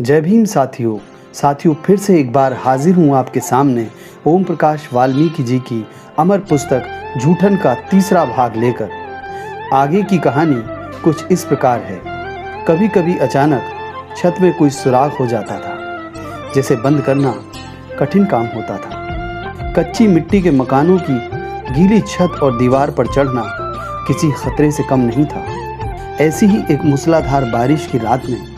जय भीम साथियों फिर से एक बार हाजिर हूँ आपके सामने ओम प्रकाश वाल्मीकि जी की अमर पुस्तक झूठन का तीसरा भाग लेकर। आगे की कहानी कुछ इस प्रकार है। कभी कभी अचानक छत में कोई सुराख हो जाता था, जिसे बंद करना कठिन काम होता था। कच्ची मिट्टी के मकानों की गीली छत और दीवार पर चढ़ना किसी खतरे से कम नहीं था। ऐसी ही एक मूसलाधार बारिश की रात में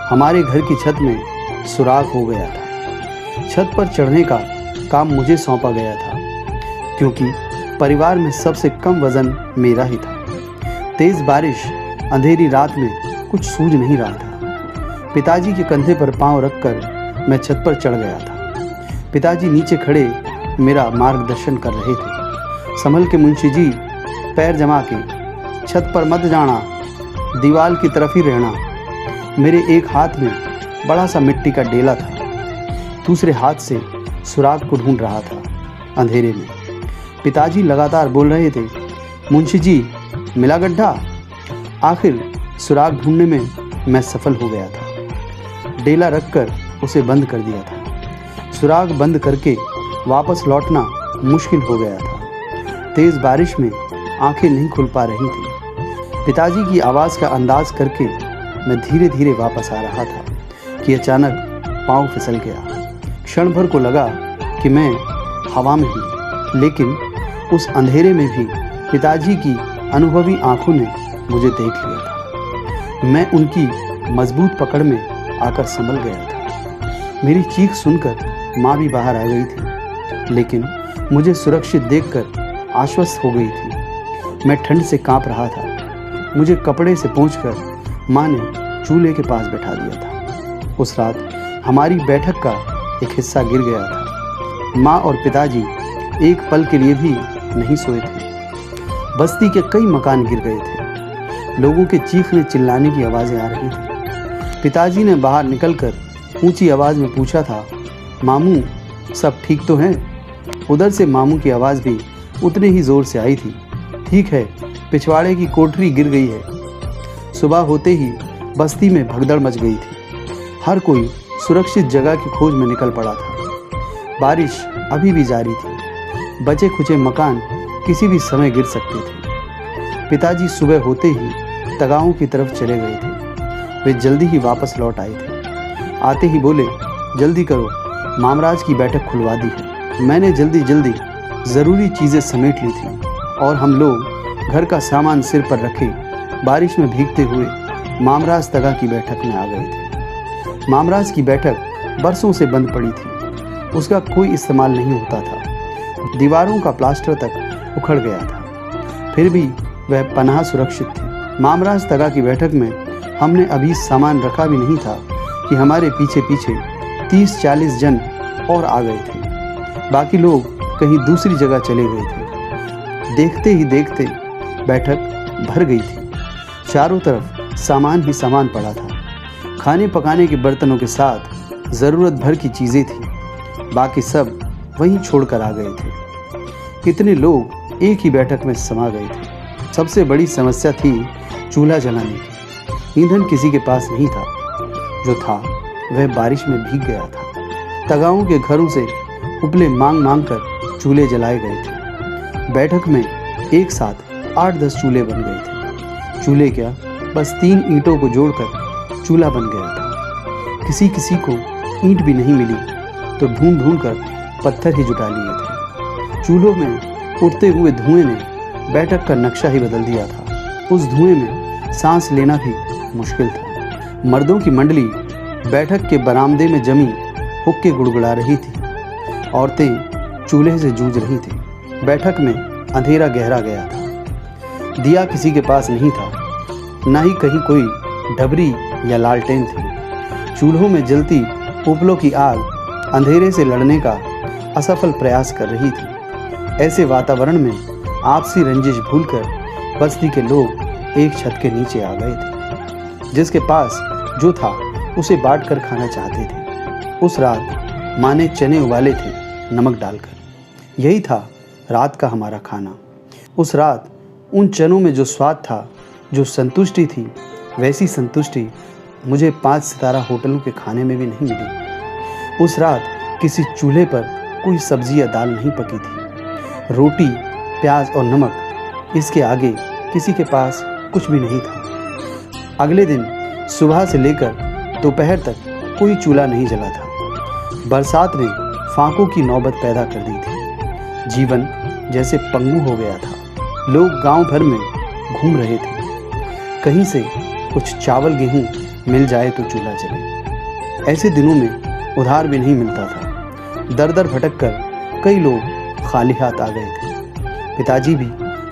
हमारे घर की छत में सुराख हो गया था। छत पर चढ़ने का काम मुझे सौंपा गया था, क्योंकि परिवार में सबसे कम वजन मेरा ही था। तेज बारिश अंधेरी रात में कुछ सूझ नहीं रहा था। पिताजी के कंधे पर पांव रखकर मैं छत पर चढ़ गया था। पिताजी नीचे खड़े मेरा मार्गदर्शन कर रहे थे। संभल के मुंशी जी, पैर जमा के, छत पर मत जाना, दीवार की तरफ ही रहना। मेरे एक हाथ में बड़ा सा मिट्टी का डेला था, दूसरे हाथ से सुराख को ढूंढ रहा था अंधेरे में। पिताजी लगातार बोल रहे थे, मुंशी जी, मिला गड्ढा। आखिर सुराख ढूंढने में मैं सफल हो गया था। डेला रखकर उसे बंद कर दिया था। सुराख बंद करके वापस लौटना मुश्किल हो गया था। तेज बारिश में आंखें नहीं खुल पा रही थी। पिताजी की आवाज़ का अंदाज करके मैं धीरे धीरे वापस आ रहा था कि अचानक पाँव फिसल गया। क्षण भर को लगा कि मैं हवा में हूँ, लेकिन उस अंधेरे में भी पिताजी की अनुभवी आंखों ने मुझे देख लिया था। मैं उनकी मजबूत पकड़ में आकर संभल गया था। मेरी चीख सुनकर माँ भी बाहर आ गई थी, लेकिन मुझे सुरक्षित देखकर आश्वस्त हो गई थी। मैं ठंड से कांप रहा था। मुझे कपड़े से पोंछकर माँ ने चूल्हे के पास बैठा दिया था। उस रात हमारी बैठक का एक हिस्सा गिर गया था। माँ और पिताजी एक पल के लिए भी नहीं सोए थे। बस्ती के कई मकान गिर गए थे। लोगों के चीखने चिल्लाने की आवाज़ें आ रही थी। पिताजी ने बाहर निकलकर ऊंची आवाज़ में पूछा था, मामू, सब ठीक तो हैं? उधर से मामू की आवाज़ भी उतने ही ज़ोर से आई थी, ठीक है, पिछवाड़े की कोठरी गिर गई है। सुबह होते ही बस्ती में भगदड़ मच गई थी। हर कोई सुरक्षित जगह की खोज में निकल पड़ा था। बारिश अभी भी जारी थी। बचे खुचे मकान किसी भी समय गिर सकते थे। पिताजी सुबह होते ही तगाओं की तरफ चले गए थे। वे जल्दी ही वापस लौट आए थे। आते ही बोले, जल्दी करो, मामराज की बैठक खुलवा दी है। मैंने जल्दी ज़रूरी चीज़ें समेट ली थी और हम लोग घर का सामान सिर पर रखे बारिश में भीगते हुए मामराज तगा की बैठक में आ गए थे। मामराज की बैठक बरसों से बंद पड़ी थी। उसका कोई इस्तेमाल नहीं होता था। दीवारों का प्लास्टर तक उखड़ गया था, फिर भी वह पनाह सुरक्षित थी। मामराज तगा की बैठक में हमने अभी सामान रखा भी नहीं था कि हमारे पीछे पीछे 30-40 जन और आ गए थे। बाकी लोग कहीं दूसरी जगह चले गए थे। देखते ही देखते बैठक भर गई थी। चारों तरफ सामान ही सामान पड़ा था। खाने पकाने के बर्तनों के साथ ज़रूरत भर की चीज़ें थी। बाकी सब वहीं छोड़कर आ गए थे। इतने लोग एक ही बैठक में समा गए थे। सबसे बड़ी समस्या थी चूल्हा जलाने की। ईंधन किसी के पास नहीं था। जो था वह बारिश में भीग गया था। तगाओं के घरों से उपले मांग कर चूल्हे जलाए गए थे। बैठक में एक साथ 8-10 चूल्हे बन गए थे। चूल्हे क्या, बस 3 ईंटों को जोड़कर चूल्हा बन गया था। किसी किसी को ईंट भी नहीं मिली तो ढूंढ कर पत्थर ही जुटा लिए थे। चूल्हों में उठते हुए धुएं ने बैठक का नक्शा ही बदल दिया था। उस धुएं में सांस लेना भी मुश्किल था। मर्दों की मंडली बैठक के बरामदे में जमी हुक्के गुड़गुड़ा रही थी। औरतें चूल्हे से जूझ रही थी। बैठक में अंधेरा गहरा गया था। दिया किसी के पास नहीं था, ना ही कहीं कोई डबरी या लालटेन थी। चूल्हों में जलती उपलों की आग अंधेरे से लड़ने का असफल प्रयास कर रही थी। ऐसे वातावरण में आपसी रंजिश भूलकर बस्ती के लोग एक छत के नीचे आ गए थे। जिसके पास जो था उसे बांट कर खाना चाहते थे। उस रात माँ ने चने उबाले थे नमक डालकर। यही था रात का हमारा खाना। उस रात उन चनों में जो स्वाद था, जो संतुष्टि थी, वैसी संतुष्टि मुझे 5 सितारा होटलों के खाने में भी नहीं मिली। उस रात किसी चूल्हे पर कोई सब्जी या दाल नहीं पकी थी। रोटी, प्याज और नमक, इसके आगे किसी के पास कुछ भी नहीं था। अगले दिन सुबह से लेकर दोपहर तक कोई चूल्हा नहीं जला था। बरसात ने फांकों की नौबत पैदा कर दी थी। जीवन जैसे पंगु हो गया था। लोग गांव भर में घूम रहे थे। कहीं से कुछ चावल गेहूं मिल जाए तो चूल्हा जले। ऐसे दिनों में उधार भी नहीं मिलता था। दर दर भटक कर कई लोग खाली हाथ आ गए थे। पिताजी भी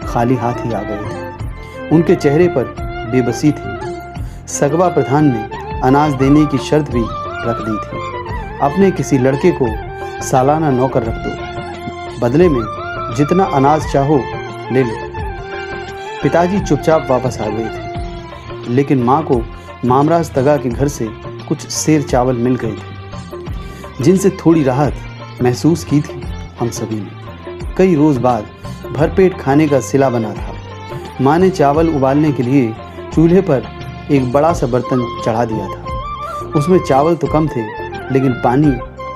खाली हाथ ही आ गए थे। उनके चेहरे पर बेबसी थी। सगवा प्रधान ने अनाज देने की शर्त भी रख दी थी। अपने किसी लड़के को सालाना नौकर रख दो, बदले में जितना अनाज चाहो ले लो। पिताजी चुपचाप वापस आ गए थे, लेकिन माँ को मामराज तगा के घर से कुछ सेर चावल मिल गए थे, जिनसे थोड़ी राहत महसूस की थी हम सभी ने। कई रोज बाद भरपेट खाने का सिला बना था। माँ ने चावल उबालने के लिए चूल्हे पर एक बड़ा सा बर्तन चढ़ा दिया था। उसमें चावल तो कम थे, लेकिन पानी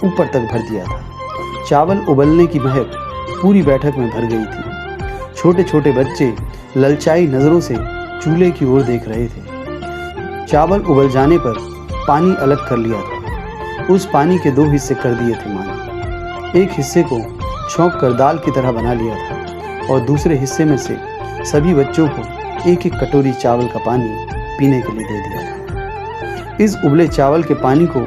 ऊपर तक भर दिया था। चावल उबलने की महक पूरी बैठक में भर गई थी। छोटे छोटे बच्चे ललचाई नज़रों से चूल्हे की ओर देख रहे थे। चावल उबल जाने पर पानी अलग कर लिया था। उस पानी के 2 हिस्से कर दिए थे माँ ने। एक हिस्से को छौंक कर दाल की तरह बना लिया था और दूसरे हिस्से में से सभी बच्चों को एक एक कटोरी चावल का पानी पीने के लिए दे दिया था। इस उबले चावल के पानी को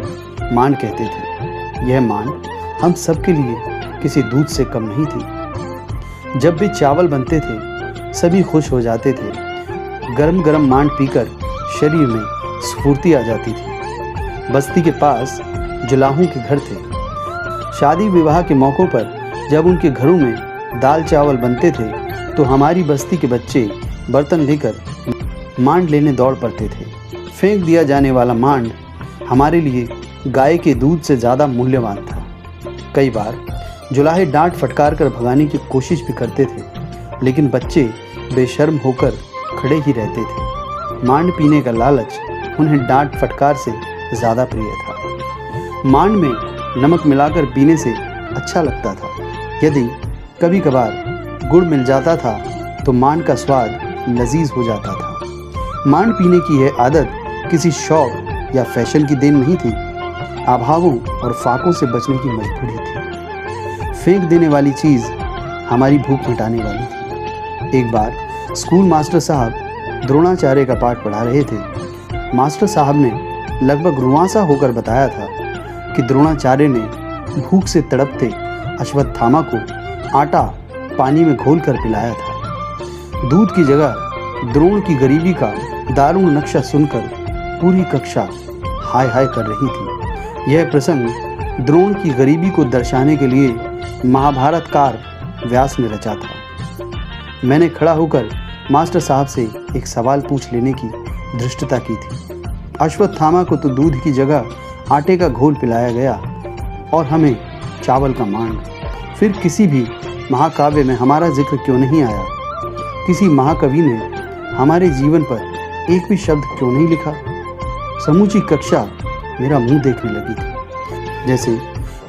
मांड कहते थे। यह मांड हम सबके लिए किसी दूध से कम नहीं थी। जब भी चावल बनते थे सभी खुश हो जाते थे। गरम गरम मांड पीकर शरीर में स्फूर्ति आ जाती थी। बस्ती के पास जुलाहों के घर थे। शादी विवाह के मौक़ों पर जब उनके घरों में दाल चावल बनते थे तो हमारी बस्ती के बच्चे बर्तन लेकर मांड लेने दौड़ पड़ते थे। फेंक दिया जाने वाला मांड हमारे लिए गाय के दूध से ज़्यादा मूल्यवान था। कई बार जुलाहे डांट फटकार कर भगाने की कोशिश भी करते थे, लेकिन बच्चे बेशर्म होकर खड़े ही रहते थे। मांड पीने का लालच उन्हें डांट फटकार से ज़्यादा प्रिय था। मांड में नमक मिलाकर पीने से अच्छा लगता था। यदि कभी कभार गुड़ मिल जाता था तो मांड का स्वाद लजीज हो जाता था। मांड पीने की यह आदत किसी शौक या फैशन की देन नहीं थी, अभावों और फाकों से बचने की मजबूरी थी। फेंक देने वाली चीज़ हमारी भूख मिटाने वाली थी। एक बार स्कूल मास्टर साहब द्रोणाचार्य का पाठ पढ़ा रहे थे। मास्टर साहब ने लगभग रुआंसा होकर बताया था कि द्रोणाचार्य ने भूख से तड़पते अश्वत्थामा को आटा पानी में घोलकर पिलाया था। दूध की जगह द्रोण की गरीबी का दारुण नक्शा सुनकर पूरी कक्षा हाय हाय कर रही थी। यह प्रसंग द्रोण की गरीबी को दर्शाने के लिए महाभारतकार व्यास ने रचा था। मैंने खड़ा होकर मास्टर साहब से एक सवाल पूछ लेने की धृष्टता की थी। अश्वत्थामा को तो दूध की जगह आटे का घोल पिलाया गया और हमें चावल का मांड। फिर किसी भी महाकाव्य में हमारा जिक्र क्यों नहीं आया? किसी महाकवि ने हमारे जीवन पर एक भी शब्द क्यों नहीं लिखा? समूची कक्षा मेरा मुंह देखने लगी थी, जैसे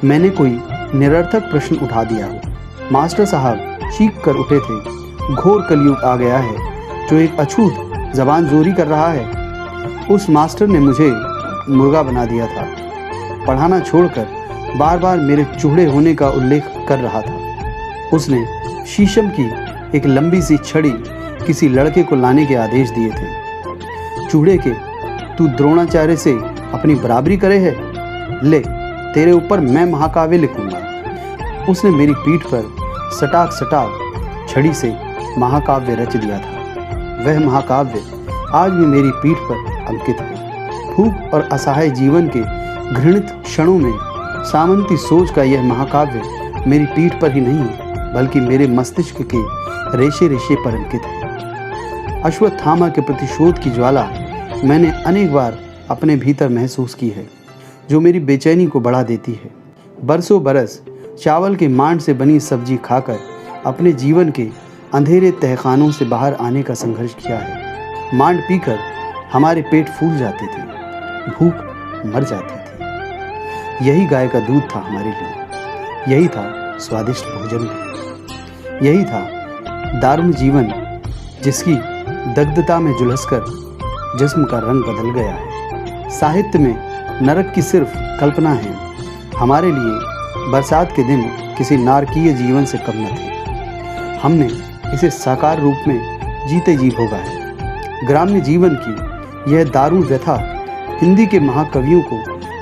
मैंने कोई निरर्थक प्रश्न उठा दिया हो। मास्टर साहब चीख कर उठे थे, घोर कलयुग आ गया है, जो एक अछूत जबान जोरी कर रहा है। उस मास्टर ने मुझे मुर्गा बना दिया था। पढ़ाना छोड़कर बार बार मेरे चूड़े होने का उल्लेख कर रहा था। उसने शीशम की एक लंबी सी छड़ी किसी लड़के को लाने के आदेश दिए थे। चूड़े के, तू द्रोणाचार्य से अपनी बराबरी करे है? ले, तेरे ऊपर मैं महाकाव्य लिखूंगा। उसने मेरी पीठ पर सटाक सटाक छड़ी से महाकाव्य रच दिया था। वह महाकाव्य आज भी मेरी पीठ पर अंकित है। भूख और असहाय जीवन के घृणित क्षणों में सामंती सोच का यह महाकाव्य मेरी पीठ पर ही नहीं, बल्कि मेरे मस्तिष्क के रेशे रेशे पर अंकित है। अश्वत्थामा के प्रतिशोध की ज्वाला मैंने अनेक बार अपने भीतर महसूस की है, जो मेरी बेचैनी को बढ़ा देती है। बरसों बरस चावल के मांड से बनी सब्जी खाकर अपने जीवन के अंधेरे तहखानों से बाहर आने का संघर्ष किया है। मांड पीकर हमारे पेट फूल जाते थे, भूख मर जाती थी। यही गाय का दूध था हमारे लिए, यही था स्वादिष्ट भोजन भी, यही था दारुण जीवन जिसकी दग्धता में झुलसकर जिस्म का रंग बदल गया है। साहित्य में नरक की सिर्फ कल्पना है, हमारे लिए बरसात के दिन किसी नारकीय जीवन से कम न थे। हमने इसे साकार रूप में जीते जी भोगा है। ग्राम्य जीवन की यह दारुण व्यथा हिंदी के महाकवियों को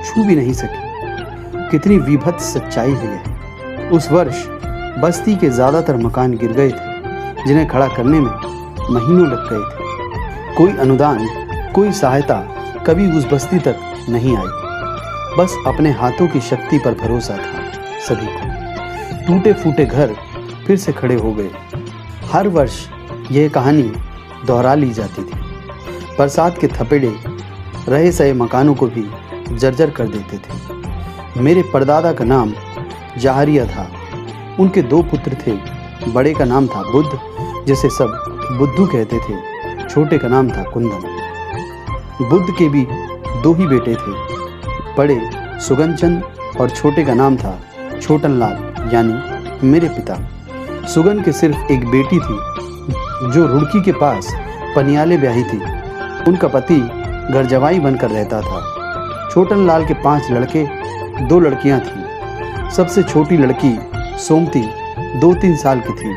छू भी नहीं सकी। कितनी विभत्स सच्चाई है यह। उस वर्ष बस्ती के ज़्यादातर मकान गिर गए थे, जिन्हें खड़ा करने में महीनों लग गए थे। कोई अनुदान, कोई सहायता कभी उस बस्ती तक नहीं आई। बस अपने हाथों की शक्ति पर भरोसा था सभी को। टूटे फूटे घर फिर से खड़े हो गए। हर वर्ष यह कहानी दोहरा ली जाती थी। बरसात के थपेड़े रहे सहे मकानों को भी जर्जर कर देते थे। मेरे परदादा का नाम जहारिया था। उनके 2 पुत्र थे। बड़े का नाम था बुद्ध, जिसे सब बुद्धू कहते थे। छोटे का नाम था कुंदन। बुद्ध के भी 2 ही बेटे थे, बड़े सुगनचंद और छोटे का नाम था छोटनलाल, यानी मेरे पिता। सुगन के सिर्फ एक बेटी थी, जो रुड़की के पास पनियाले ब्याही थी। उनका पति घर जवाई बनकर रहता था। छोटनलाल के 5 लड़के, 2 लड़कियां थीं। सबसे छोटी लड़की सोमती 2-3 साल की थी,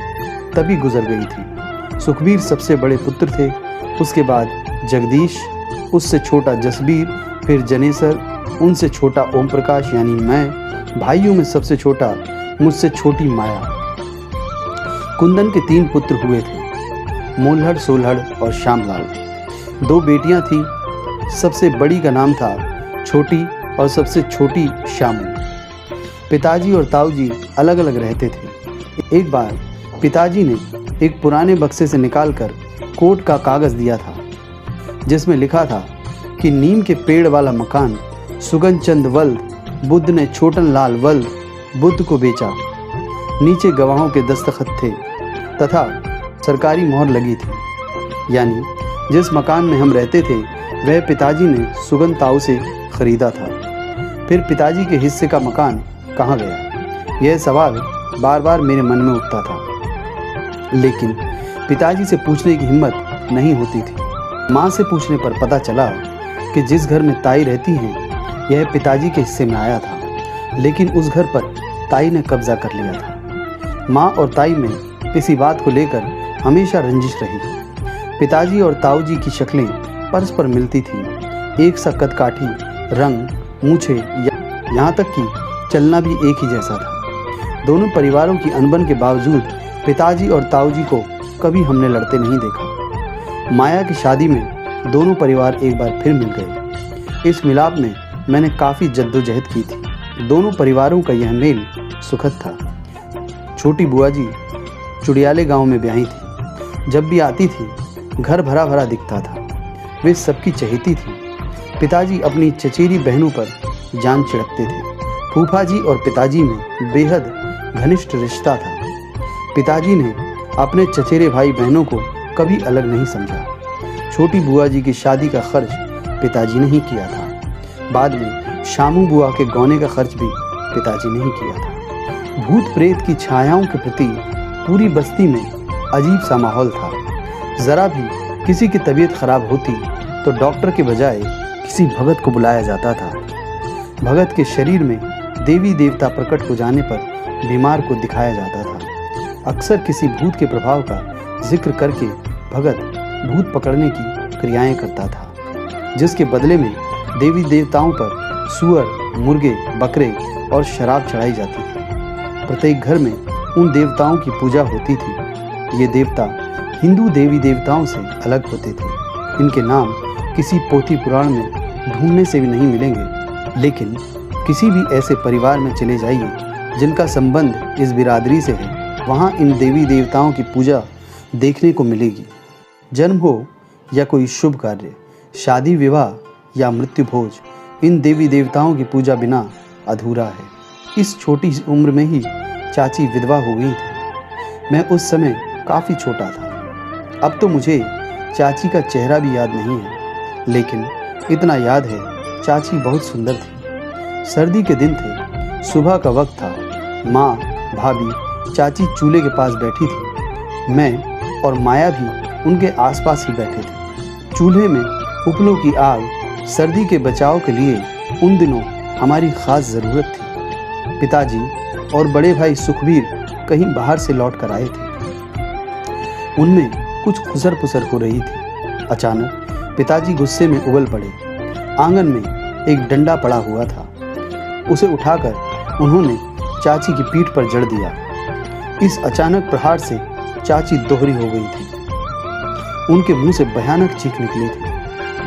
तभी गुजर गई थी। सुखबीर सबसे बड़े पुत्र थे, उसके बाद जगदीश, उससे छोटा जसबीर, फिर जनेसर, उनसे छोटा ओम प्रकाश यानी मैं, भाइयों में सबसे छोटा मुझसे छोटी माया। कुंदन के 3 पुत्र हुए थे, मोल्हड़, सोल्हड़ और श्यामलाल। 2 बेटियां थीं। सबसे बड़ी का नाम था छोटी और सबसे छोटी श्यामू। पिताजी और ताऊजी अलग अलग रहते थे। एक बार पिताजी ने एक पुराने बक्से से निकालकर कोर्ट का कागज़ दिया था, जिसमें लिखा था कि नीम के पेड़ वाला मकान सुगनचंद वल्द बुद्ध ने छोटनलाल वल्द बुद्ध को बेचा। नीचे गवाहों के दस्तखत थे तथा सरकारी मोहर लगी थी, यानी जिस मकान में हम रहते थे वह पिताजी ने सुगन ताऊ से खरीदा था। फिर पिताजी के हिस्से का मकान कहाँ गया, यह सवाल बार बार मेरे मन में उठता था, लेकिन पिताजी से पूछने की हिम्मत नहीं होती थी। माँ से पूछने पर पता चला कि जिस घर में ताई रहती हैं यह पिताजी के हिस्से में आया था, लेकिन उस घर पर ताई ने कब्जा कर लिया था। माँ और ताई में इसी बात को लेकर हमेशा रंजिश रही। पिताजी और ताऊजी की शक्लें परस्पर मिलती थीं। एक सा कदकाठी, रंग, मूछें, यहाँ तक कि चलना भी एक ही जैसा था। दोनों परिवारों की अनबन के बावजूद पिताजी और ताऊजी को कभी हमने लड़ते नहीं देखा। माया की शादी में दोनों परिवार एक बार फिर मिल गए। इस मिलाप में मैंने काफ़ी जद्दोजहद की थी। दोनों परिवारों का यह मेल सुखद था। छोटी बुआ जी चुड़ियाले गांव में ब्याही थी। जब भी आती थी घर भरा भरा दिखता था। वे सबकी चहेती थी। पिताजी अपनी चचेरी बहनों पर जान छिड़कते थे। फूफा जी और पिताजी में बेहद घनिष्ठ रिश्ता था। पिताजी ने अपने चचेरे भाई बहनों को कभी अलग नहीं समझा। छोटी बुआ जी की शादी का खर्च पिताजी ने ही किया था। बाद में शामू बुआ के गौने का खर्च भी पिताजी ने ही किया था। भूत प्रेत की छायाओं के प्रति पूरी बस्ती में अजीब सा माहौल था। ज़रा भी किसी की तबीयत खराब होती तो डॉक्टर के बजाय किसी भगत को बुलाया जाता था। भगत के शरीर में देवी देवता प्रकट हो जाने पर बीमार को दिखाया जाता था। अक्सर किसी भूत के प्रभाव का जिक्र करके भगत भूत पकड़ने की क्रियाएं करता था, जिसके बदले में देवी देवताओं पर सुअर, मुर्गे, बकरे और शराब चढ़ाई जाती थी। प्रत्येक घर में उन देवताओं की पूजा होती थी। ये देवता हिंदू देवी देवताओं से अलग होते थे। इनके नाम किसी पोथी पुराण में ढूंढने से भी नहीं मिलेंगे, लेकिन किसी भी ऐसे परिवार में चले जाइए जिनका संबंध इस बिरादरी से है, वहाँ इन देवी देवताओं की पूजा देखने को मिलेगी। जन्म हो या कोई शुभ कार्य, शादी विवाह या मृत्यु भोज, इन देवी देवताओं की पूजा बिना अधूरा है। इस छोटी उम्र में ही चाची विधवा हो गई थी। मैं उस समय काफ़ी छोटा था। अब तो मुझे चाची का चेहरा भी याद नहीं है, लेकिन इतना याद है चाची बहुत सुंदर थी। सर्दी के दिन थे, सुबह का वक्त था। माँ, भाभी, चाची चूल्हे के पास बैठी थी। मैं और माया भी उनके आसपास ही बैठे थे। चूल्हे में उपलों की आग सर्दी के बचाव के लिए उन दिनों हमारी खास ज़रूरत थी। पिताजी और बड़े भाई सुखबीर कहीं बाहर से लौट कर आए थे। उनमें कुछ खुसर पुसर हो रही थी। अचानक पिताजी गुस्से में उबल पड़े। आंगन में एक डंडा पड़ा हुआ था। उसे उठाकर उन्होंने चाची की पीठ पर जड़ दिया। इस अचानक प्रहार से चाची दोहरी हो गई थी। उनके मुंह से भयानक चीख निकली थी।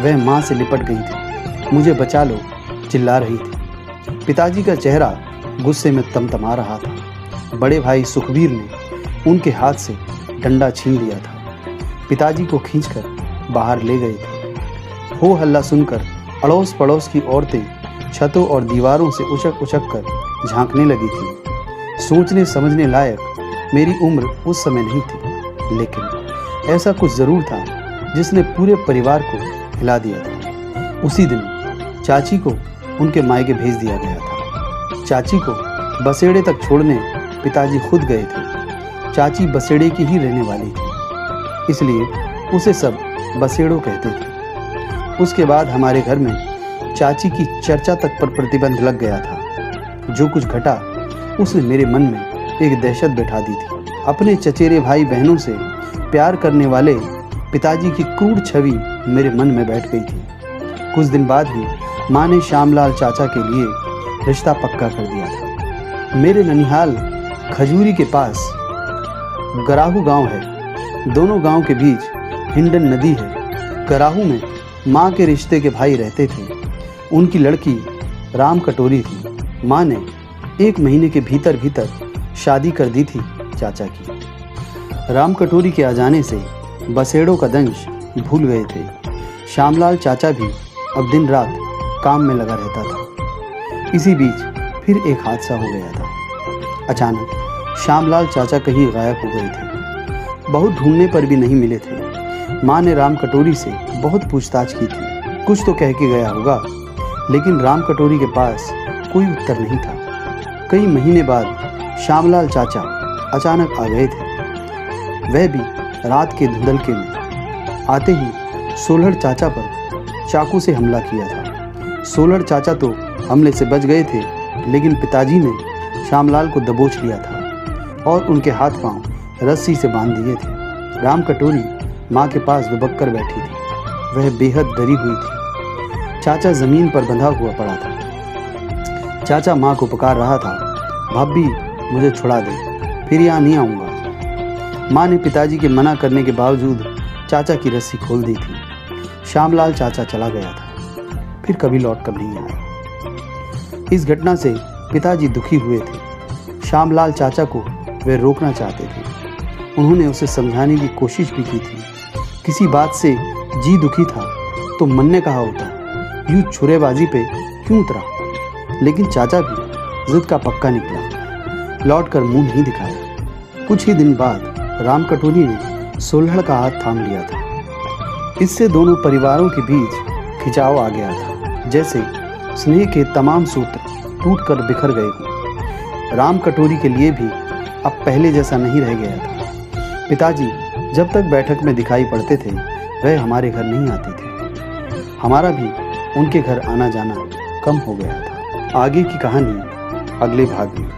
वह माँ से लिपट गई थी। मुझे बचा लो, चिल्ला रही थी। पिताजी का चेहरा गुस्से में तमतमा रहा था। बड़े भाई सुखबीर ने उनके हाथ से डंडा छीन लिया था। पिताजी को खींचकर बाहर ले गए थे। हो हल्ला सुनकर अड़ोस पड़ोस की औरतें छतों और दीवारों से उछक उछक कर झांकने लगी थी। सोचने समझने लायक मेरी उम्र उस समय नहीं थी, लेकिन ऐसा कुछ ज़रूर था जिसने पूरे परिवार को हिला दिया था। उसी दिन चाची को उनके मायके भेज दिया गया था। चाची को बसेड़े तक छोड़ने पिताजी खुद गए थे। चाची बसेड़े की ही रहने वाली थी, इसलिए उसे सब बसेड़ो कहते थे। उसके बाद हमारे घर में चाची की चर्चा तक पर प्रतिबंध लग गया था। जो कुछ घटा उसने मेरे मन में एक दहशत बैठा दी थी। अपने चचेरे भाई बहनों से प्यार करने वाले पिताजी की क्रूर छवि मेरे मन में बैठ गई थी। कुछ दिन बाद ही माँ ने श्यामलाल चाचा के लिए रिश्ता पक्का कर दिया था। मेरे ननिहाल खजूरी के पास गराहू गांव है। दोनों गांव के बीच हिंडन नदी है। गराहू में माँ के रिश्ते के भाई रहते थे। उनकी लड़की राम कटोरी थी। माँ ने 1 महीने के भीतर भीतर शादी कर दी थी चाचा की। राम कटोरी के आ जाने से बसेड़ों का दंश भूल गए थे। श्यामलाल चाचा भी अब दिन रात काम में लगा रहता था। इसी बीच फिर एक हादसा हो गया था। अचानक श्यामलाल चाचा कहीं गायब हो गए थे। बहुत ढूंढने पर भी नहीं मिले थे। माँ ने राम कटोरी से बहुत पूछताछ की थी। कुछ तो कह के गया होगा, लेकिन राम कटोरी के पास कोई उत्तर नहीं था। कई महीने बाद श्यामलाल चाचा अचानक आ गए थे। वह भी रात के धुंधलके में। आते ही सोलहड़ चाचा पर चाकू से हमला किया था। सोलहड़ चाचा तो हमले से बच गए थे, लेकिन पिताजी ने श्यामलाल को दबोच लिया था और उनके हाथ पांव रस्सी से बांध दिए थे। राम कटोरी माँ के पास दुबक कर बैठी थी। वह बेहद डरी हुई थी। चाचा जमीन पर बंधा हुआ पड़ा था। चाचा माँ को पुकार रहा था, भाभी मुझे छुड़ा दे, फिर यहाँ नहीं आऊँगा। माँ ने पिताजी के मना करने के बावजूद चाचा की रस्सी खोल दी थी। श्यामलाल चाचा चला गया था, फिर कभी लौट कर नहीं आया। इस घटना से पिताजी दुखी हुए थे। श्यामलाल चाचा को वे रोकना चाहते थे। उन्होंने उसे समझाने की कोशिश भी की थी। किसी बात से जी दुखी था तो मन ने कहा होता, यूं छुरेबाजी पे क्यों उतरा। लेकिन चाचा भी जिद का पक्का निकला, लौट कर मुंह नहीं दिखाया। कुछ ही दिन बाद राम कटोरी ने सोलहड़ का हाथ थाम लिया था। इससे दोनों परिवारों के बीच खिंचाव आ गया था, जैसे स्नेह के तमाम सूत्र टूटकर बिखर गए हों। राम कटोरी के लिए भी अब पहले जैसा नहीं रह गया था। पिताजी जब तक बैठक में दिखाई पड़ते थे, वह हमारे घर नहीं आते थे। हमारा भी उनके घर आना जाना कम हो गया था। आगे की कहानी अगले भाग में।